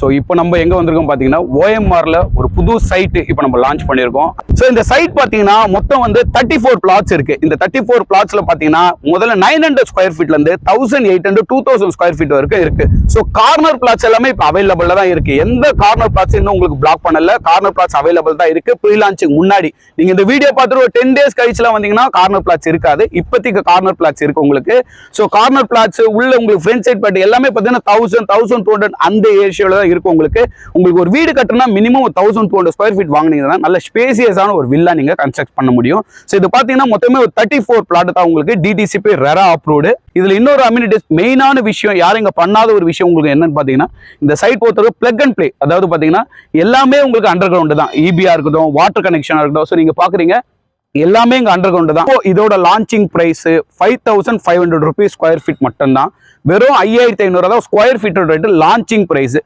So இப்போ நம்ம எங்கே வந்திருக்கோம் பார்த்தீங்கன்னா ஓஎம்ஆரில் ஒரு புது சைட்டு இப்போ நம்ம லான்ச் பண்ணியிருக்கோம். ஸோ இந்த சைட் பார்த்தீங்கன்னா மொத்தம் வந்து 34 பிளாட்ஸ் இருக்கு. இந்த 34 பிளாட்ஸ்ல பார்த்தீங்கன்னா முதல்ல 900 ஸ்கொயர் ஃபீட்லேருந்து 1800 2000 ஸ்கொயர் ஃபீட் வரைக்கும் இருக்கு. ஸோ கார்னர் பிளாட்ஸ் எல்லாமே இப்போ அவைலபிள் தான் இருக்கு. எந்த கார்னர் பிளாட்ஸ் இன்னும் உங்களுக்கு பிளாக் பண்ணல, கார்னர் பிளாட்ஸ் அவைலபிள் தான் இருக்கு. ப்ரீ லான்ச்சிங் முன்னாடி நீங்க இந்த வீடியோ பார்த்துட்டு ஒரு 10 டேஸ் கழிச்சுலாம் வந்தீங்கன்னா கார்னர் பிளாட்ஸ் இருக்காது. இப்போதைக்கு கார்னர் பிளாட்ஸ் இருக்கு உங்களுக்கு. ஸோ கார்னர் பிளாட்ஸ் உள்ள உங்களுக்கு ஃப்ரண்ட் சைட் பார்ட்டி எல்லாமே பார்த்தீங்கன்னா 1200 அந்த ஏரியாவில் தான் இருக்கும். உங்களுக்கு ஒரு வீடு கட்டணும்னா மினிமம் 1200 ஸ்கொயர் ஃபீட் வாங்கினீங்கன்னா நல்ல ஸ்பேசியஸான ஒரு வில்லா நீங்க கன்ஸ்ட்ரக்ட் பண்ண முடியும். ஸோ இது பார்த்தீங்கன்னா மொத்தமே ஒரு 34 பிளாட் தான் உங்களுக்கு டிடிசிபி ரெரா அப்ரூவ்டு. இதுல இன்னொரு அம்யூனிட்டிஸ் மெயினான விஷயம் யாரும் இங்க பண்ணாத ஒரு விஷயம் உங்களுக்கு என்னன்னு பாத்தீங்கன்னா இந்த சைட் பொறுத்தவரை பிளக் அண்ட் பிளே. அதாவது பாத்தீங்கன்னா எல்லாமே உங்களுக்கு அண்டர் கிரவுண்ட் தான். இபிஆ இருக்கட்டும், வாட்டர் கனெக்ஷனா இருக்கட்டும். ஸோ நீங்க பாக்குறீங்க எல்லாமே இங்க அண்டர் கிரவுண்ட் தான். இதோட launching price 5500 rupees square feet மட்டும் தான். வெறும் 5500 தான் square feet rate launching price.